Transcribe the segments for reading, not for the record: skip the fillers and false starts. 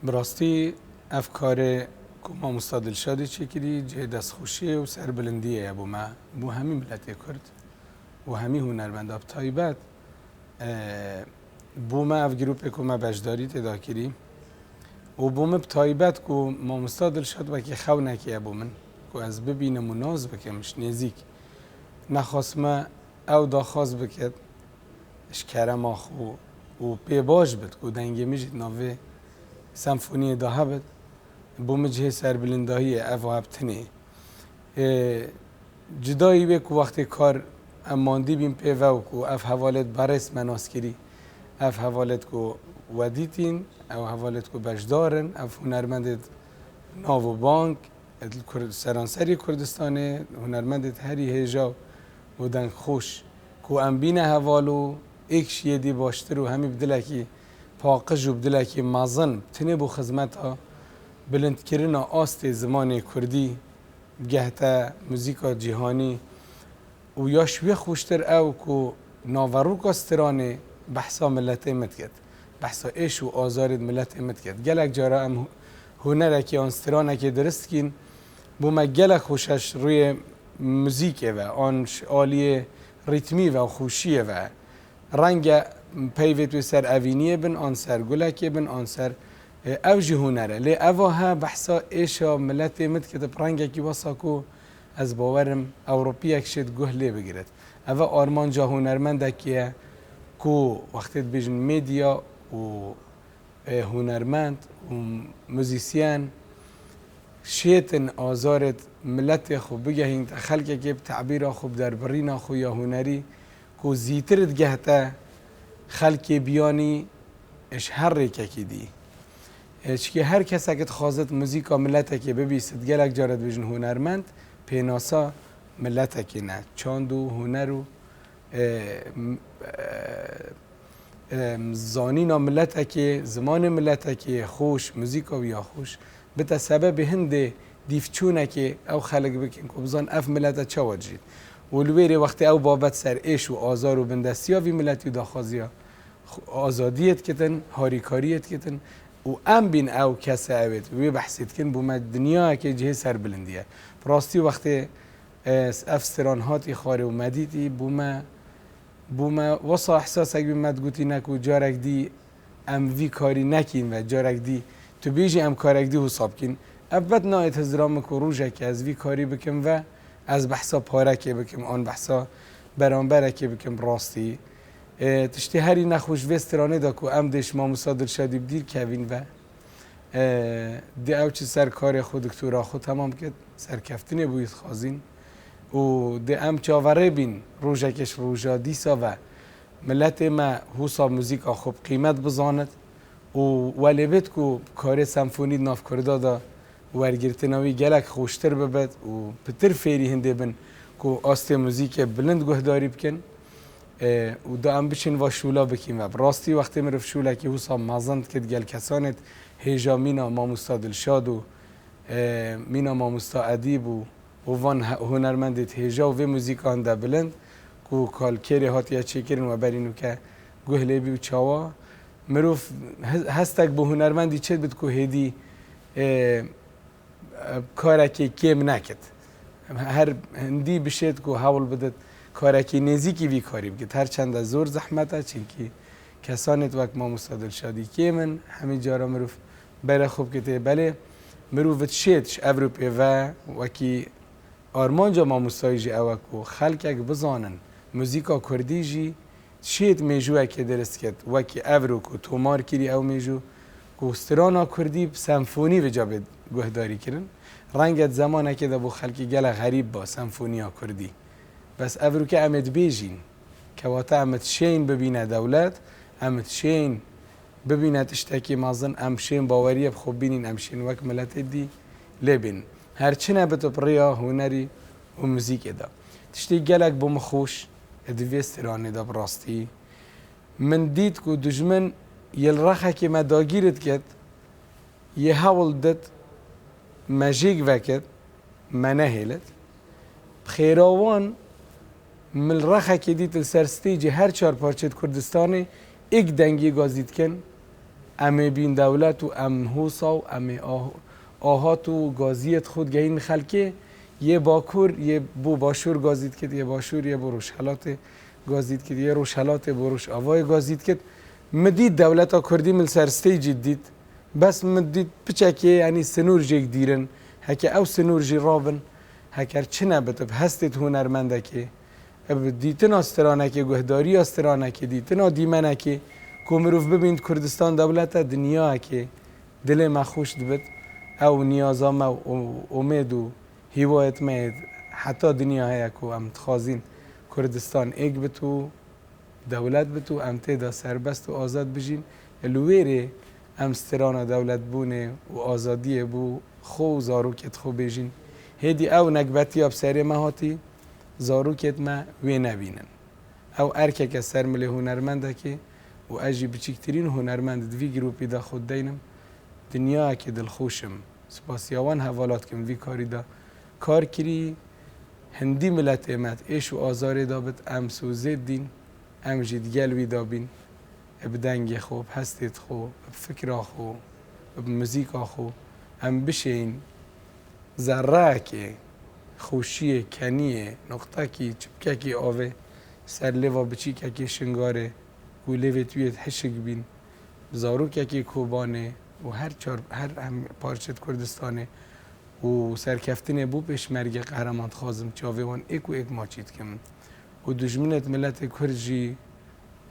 براستی افکار که ما مستادل شادی چکری جه دست خوشی و سر بلندیه ابو ما بو همی ملت کرد و همی هنرمند اب تایبت بو ما اف گروپ که ما بجداری تدا کری و بو ما بتایبت که ما مستادل شاد و که خو نکی ابو من که از ببینم و ناز بکمش نزیک نخواست ما او دا خواست بکد اشکرم آخو و پی باش بد که دنگی میجید ناوه سمفونی دا هبد بو مجه سر بلندهی او هبتنه جدایی به که وقتی کار اماندی بیم پیوه و که اف حوالت برس مناس کری اف حوالت که ودیتین او حوالت که بجدارن اف هنرمندت ناو و بانک سرانسری کردستانه هنرمندت هری هیجا و دنگ خوش که ام بین حوالو ایکش یدی باشتر و همی بدلکی پاقج و بدلکی مازن تنه بو خدمت ها بلند کردن آست زمان کردی گهتا موزیکا جهانی و یا شوی خوشتر او که ناوروک استرانه بحثا ملت امت کرد بحثا ایش و آزار ملت امت کرد گلک جارا ام هنره که آنسترانه که درست کن بو ما گلک خوشش روی موزیکه و آن آلی ریتمی و خوشیه و رنگ پیوت و سر اوینیه بن آن سر گلکه بن آن سر اوجی هنره لی اوها بحثا ایشا ملت امت کتب رنگه کی واسا کو از باورم اوروپی اکشید گهله بگیرد اوه آرمان جا هنرمنده که کو وقتی بیجن میدیا و هنرمند و موزیسین شیطن آزارت ملت خوب بگهین خلقه که تعبیر خوب در برینا خو یا هنری کو زیترت گهتا خلق بیانی اش هر ریکه کی دی چه هر کسی که خوازت موزیکا ملت که ببیست گلک جارت بیجن هنرمند پیناسا ملت که نه چاندو هنرو زانینا ملت که زمان ملت که خوش موزیکا و یا خوش بتا سبب هنده دیفچونه که او خلق بکن که بزان اف ملت چه واجید ولویره وقتی او بابت سر ایش و آزار و بندستی ها وی ملتی دا خوازی آزادیت کتن هاریکاریت کتن و ام بین او کسی اوید وی بحثید کن بوم دنیا که جه سر بلندیه براستی وقتی افسران هاتی خاره و مدیدی بوم وصا احساس اگه بمد گوتی نکو جارک دی ام وی کاری نکین و جارک دی تو بیجی ام کارک دی حساب کن ابد نایت هزرام که روژه که از وی کاری بکم و از بحثا پاره که بکم آن بحثا برانبره که بکم راستی تشتی هری نخوش وسترانه دا که ام دش ما مصادر شدی بدیر کوین و دی او چه سر کار خود دکتورا خود تمام کد سرکفتنه بوید خوازین و دی ام چاوره بین روژه کش روژا دیسا و ملت ما حوصا موزیکا خوب قیمت بزاند و ولی بید که کار سمفونی ناف کرده دا ورگرتناوی گلک خوشتر ببد و پتر فیری هنده بن که آست موزیک بلند گهداری بکن و دا ام بشین و شولا بکیم و راستی وقتی مرف شولا که حوصا مازند کد گل کسانت هیجا مینا ماموستا دلشاد و مینا ماموستا ادیب و وان هنرمندت هیجا و موزیک هنده بلند که کالکری هاتیا چه کرن و برینو که گهله بی و چاوا مروف هستک به هنرمندی چه بید که هیدی کارکی کم نکد هر هندی بشید که حول بدد کارکی نزیکی وی کاری بکد هر چند زور زحمته چنکی کسانت وقت ما مستادل شادی کمن همین جارا مروف برای خوب کته بله مروفت شیدش اوروپی و وکی آرمان جا ما مستایجی اوکو خلق اگه بزانن موزیکا کردی جی شید میجوه که درست کد وکی اوروکو تومار کری او میجو که استرانا کردی سمفونی و جا گهداری کرن رنگت زمانه که دا بو خلقی گل غریب با سمفونیا کردی بس اوروکو که امت بیجین که واتا امت شین ببینه دولت امت شین ببینه تشتکی مازن امشین باوریه بخوب بینین امشین وک ملت دی لبین هرچی نبتو بریا هنری و موزیک دا تشتی گلک بوم خوش ادویسترانه دا براستی من دید که دجمن یل رخه که ما داگیرت کد یه حول دد مجیگ وکد منه هیلت بخیراوان من رخه که دید السرستیجی هر چار پارچت کردستانی ایک دنگی گازید کن ام بین دولت و ام هوسا و ام آهات و گازیت خود گهین خلکه یه باکور یه بو باشور گازید کد یه باشور یه بو روشحلات گازید کد یه روشحلات بو روش آوای گازید کد مدید دولت ها کردی مل سرستی جدید بس مدید بچکه یعنی سنور جیک دیرن هکه او سنور جی رابن هکر چه نبت هستید هنرمنده که دیتن استرانه که گهداری استرانه که دیتن دیمنه که کومروف ببیند کردستان دولت دنیا که دل ما خوش دبت او نیازم او امید و هیوایت مید حتی دنیا هیا که ام تخازین کردستان ایک بتو دولت بتو ام تیدا سربست و آزاد بجین الویره ام ستران دولت بونه و آزادی بو خو زاروکت خو بجین هدی او نکبتی اب سری مهاتی زاروکت ما وی نبینن او ارکه که سرمله هنرمنده که و اجی بچکترین هنرمند دوی گروپی دا خود دینم دنیا که دل خوشم سپاسیاوان حوالات کم وی کاری دا کار کری هندی ملت امت ایش و آزار دابت ام سوزید دین ام جید گلوی دابین بدنگ خوب هستید خو فکر خو موزیک خو ام بشین ذره که خوشی کنیه نقطه کی چپکه کی آوه سر لیوا بچی که شنگاره و لیوی تویت حشق بین زاروک که کوبانه و هر هم پارچت کردستانه و سرکفتنه بو پیشمرگ قهرمان خازم چاوه وان ایک و ایک ماچید کم و دجمنت ملت کرجی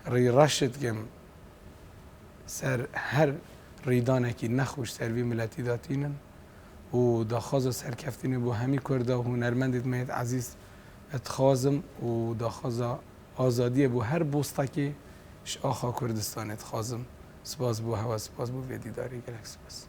ری رشد کم سر هر ریدانه که نخوش سروی ملتی داتینن و داخواز سرکفتنه بو همی کرده و هنرمندت مهد عزیز اتخازم و داخواز آزادی بو هر بوسته که آخا کردستان اتخازم سپاس بو هوا سپاس بو ویدی داری گلک سپاس